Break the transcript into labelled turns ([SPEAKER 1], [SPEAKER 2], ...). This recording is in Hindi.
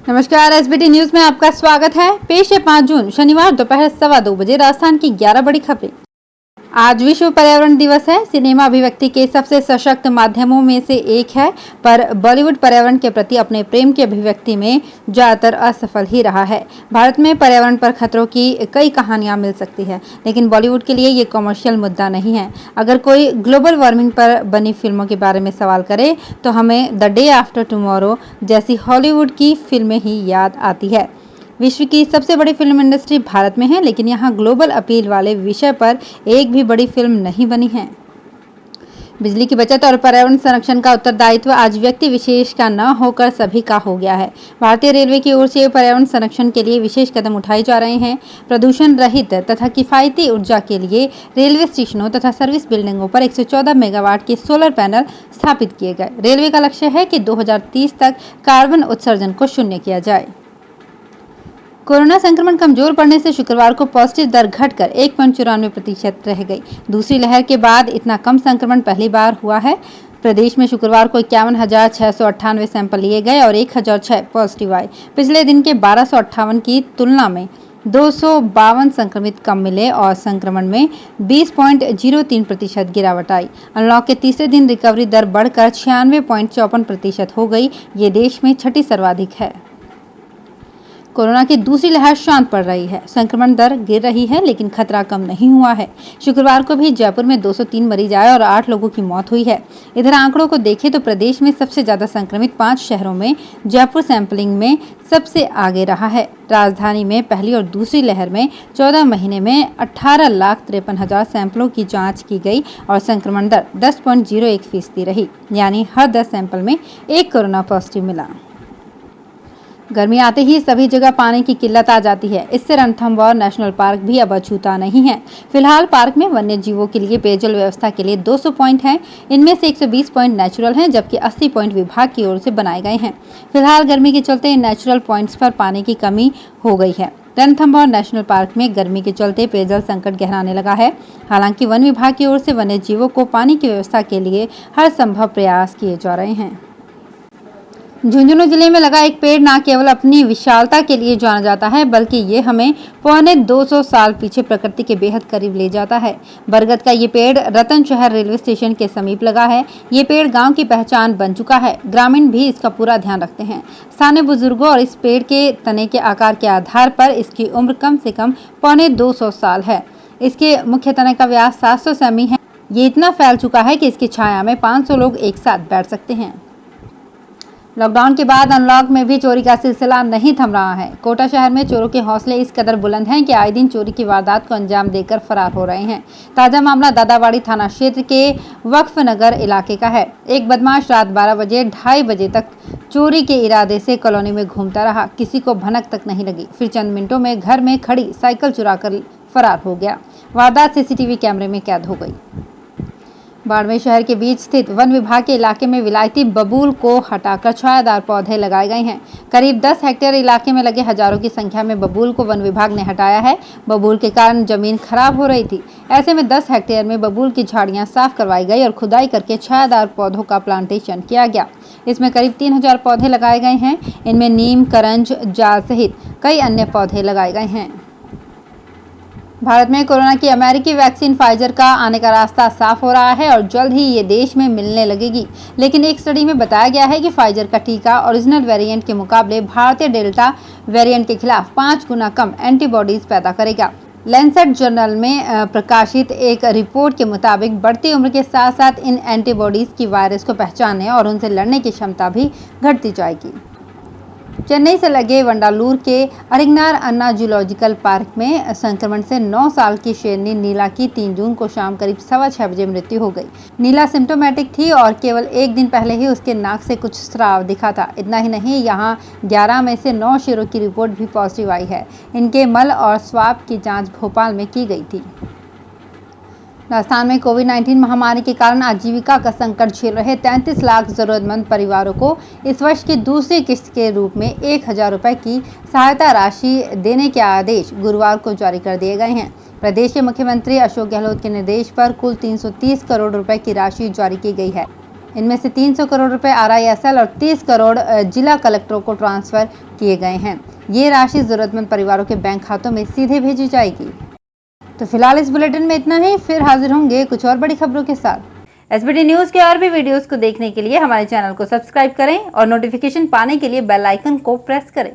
[SPEAKER 1] नमस्कार, एसबीटी न्यूज में आपका स्वागत है। पेश है 5 जून शनिवार दोपहर 2:15 बजे राजस्थान की 11 बड़ी खबरें। आज विश्व पर्यावरण दिवस है। सिनेमा अभिव्यक्ति के सबसे सशक्त माध्यमों में से एक है, पर बॉलीवुड पर्यावरण के प्रति अपने प्रेम की अभिव्यक्ति में ज्यादातर असफल ही रहा है। भारत में पर्यावरण पर खतरों की कई कहानियां मिल सकती है, लेकिन बॉलीवुड के लिए ये कमर्शियल मुद्दा नहीं है। अगर कोई ग्लोबल वार्मिंग पर बनी फिल्मों के बारे में सवाल करे तो हमें द डे आफ्टर टुमारो जैसी हॉलीवुड की फिल्में ही याद आती है। विश्व की सबसे बड़ी फिल्म इंडस्ट्री भारत में है, लेकिन यहाँ ग्लोबल अपील वाले विषय पर एक भी बड़ी फिल्म नहीं बनी है। बिजली की बचत और पर्यावरण संरक्षण का उत्तरदायित्व आज व्यक्ति विशेष का न होकर सभी का हो गया है। भारतीय रेलवे की ओर से पर्यावरण संरक्षण के लिए विशेष कदम उठाए जा रहे हैं। प्रदूषण रहित तथा किफायती ऊर्जा के लिए रेलवे स्टेशनों तथा सर्विस बिल्डिंगों पर 114 मेगावाट के सोलर पैनल स्थापित किए गए। रेलवे का लक्ष्य है कि 2030 तक कार्बन उत्सर्जन को शून्य किया जाए। कोरोना संक्रमण कमजोर पड़ने से शुक्रवार को पॉजिटिव दर घटकर 1.94% रह गई। दूसरी लहर के बाद इतना कम संक्रमण पहली बार हुआ है। प्रदेश में शुक्रवार को 51,698 सैंपल लिए गए और 1006 पॉजिटिव आए। पिछले दिन के 1258 की तुलना में 252 संक्रमित कम मिले और संक्रमण में 20.03% गिरावट आई। अनलॉक के तीसरे दिन रिकवरी दर बढ़कर 96.54% हो गई। ये देश में छठी सर्वाधिक है। कोरोना की दूसरी लहर शांत पड़ रही है। संक्रमण दर गिर रही है, लेकिन खतरा कम नहीं हुआ है। शुक्रवार को भी जयपुर में 203 मरीज आए और 8 लोगों की मौत हुई है। इधर आंकड़ों को देखें तो प्रदेश में सबसे ज्यादा संक्रमित 5 शहरों में जयपुर सैंपलिंग में सबसे आगे रहा है। राजधानी में पहली और दूसरी लहर में 14 महीने में 18,53,000 सैंपलों की जाँच की गई और संक्रमण दर 10.01% रही, यानी हर 10 सैंपल में एक कोरोना पॉजिटिव मिला। गर्मी आते ही सभी जगह पानी की किल्लत आ जाती है। इससे रणथंभौर नेशनल पार्क भी अब अछूता नहीं है। फिलहाल पार्क में वन्य जीवों के लिए पेयजल व्यवस्था के लिए 200 पॉइंट हैं। इनमें से 120 पॉइंट नेचुरल हैं, जबकि 80 पॉइंट विभाग की ओर से बनाए गए हैं। फिलहाल गर्मी के चलते इन नेचुरल पॉइंट्स पर पानी की कमी हो गई है। रणथंभौर नेशनल पार्क में गर्मी के चलते पेयजल संकट गहराने लगा है। हालांकि वन विभाग की ओर से वन्य जीवों को पानी की व्यवस्था के लिए हर संभव प्रयास किए जा रहे हैं। झुंझुनू जिले में लगा एक पेड़ न केवल अपनी विशालता के लिए जाना जाता है, बल्कि ये हमें 250 साल पीछे प्रकृति के बेहद करीब ले जाता है। बरगद का ये पेड़ रतन शहर रेलवे स्टेशन के समीप लगा है। ये पेड़ गांव की पहचान बन चुका है। ग्रामीण भी इसका पूरा ध्यान रखते हैं। स्थानीय बुजुर्गों और इस पेड़ के तने के आकार के आधार पर इसकी उम्र कम से कम 250 साल है। इसके मुख्य तने का व्यास 700 सेमी है। ये इतना फैल चुका है कि इसकी छाया में 500 लोग एक साथ बैठ सकते हैं। लॉकडाउन के बाद अनलॉक में भी चोरी का सिलसिला नहीं थम रहा है। कोटा शहर में चोरों के हौसले इस कदर बुलंद हैं कि आए दिन चोरी की वारदात को अंजाम देकर फरार हो रहे हैं। ताजा मामला दादावाड़ी थाना क्षेत्र के वक्फ नगर इलाके का है। एक बदमाश रात 12 बजे 2:30 बजे तक चोरी के इरादे से कॉलोनी में घूमता रहा। किसी को भनक तक नहीं लगी। फिर चंद मिनटों में घर में खड़ी साइकिल चुराकर फरार हो गया। वारदात सीसीटीवी कैमरे में कैद हो गई। बाड़मेर शहर के बीच स्थित वन विभाग के इलाके में विलायती बबूल को हटाकर छायादार पौधे लगाए गए हैं। करीब 10 हेक्टेयर इलाके में लगे हजारों की संख्या में बबूल को वन विभाग ने हटाया है। बबूल के कारण जमीन खराब हो रही थी। ऐसे में 10 हेक्टेयर में बबूल की झाड़ियां साफ करवाई गई और खुदाई करके छायादार पौधों का प्लांटेशन किया गया। इसमें करीब 3000 पौधे लगाए गए हैं। इनमें नीम, करंज, जाल सहित कई अन्य पौधे लगाए गए हैं। भारत में कोरोना की अमेरिकी वैक्सीन फाइजर का आने का रास्ता साफ हो रहा है और जल्द ही ये देश में मिलने लगेगी। लेकिन एक स्टडी में बताया गया है कि फाइजर का टीका ओरिजिनल वेरिएंट के मुकाबले भारतीय डेल्टा वेरिएंट के खिलाफ 5 गुना कम एंटीबॉडीज पैदा करेगा। लैंसेट जर्नल में प्रकाशित एक रिपोर्ट के मुताबिक बढ़ती उम्र के साथ साथ इन एंटीबॉडीज की वायरस को पहचानने और उनसे लड़ने की क्षमता भी घटती जाएगी। चेन्नई से लगे वंडालूर के अरिगनार अन्ना जूलॉजिकल पार्क में संक्रमण से 9 साल की शेरनी नीला की 3 जून को शाम करीब 6:15 बजे मृत्यु हो गई। नीला सिम्टोमेटिक थी और केवल एक दिन पहले ही उसके नाक से कुछ स्राव दिखा था। इतना ही नहीं, यहाँ 11 में से 9 शेरों की रिपोर्ट भी पॉजिटिव आई है। इनके मल और स्वाब की जाँच भोपाल में की गई थी। राजस्थान में कोविड-19 महामारी के कारण आजीविका का संकट झेल रहे 33 लाख जरूरतमंद परिवारों को इस वर्ष की दूसरी किस्त के रूप में 1000 रुपए की सहायता राशि देने के आदेश गुरुवार को जारी कर दिए गए हैं। प्रदेश के मुख्यमंत्री अशोक गहलोत के निर्देश पर कुल 330 करोड़ रुपए की राशि जारी की गई है। इनमें से 300 करोड़ रुपए RISL और 30 करोड़ जिला कलेक्टरों को ट्रांसफर किए गए हैं। ये राशि जरूरतमंद परिवारों के बैंक खातों में सीधे भेजी जाएगी। तो फिलहाल इस बुलेटिन में इतना ही, फिर हाजिर होंगे कुछ और बड़ी खबरों के साथ। SBT न्यूज के और भी वीडियोस को देखने के लिए हमारे चैनल को सब्सक्राइब करें और नोटिफिकेशन पाने के लिए बेल आइकन को प्रेस करें।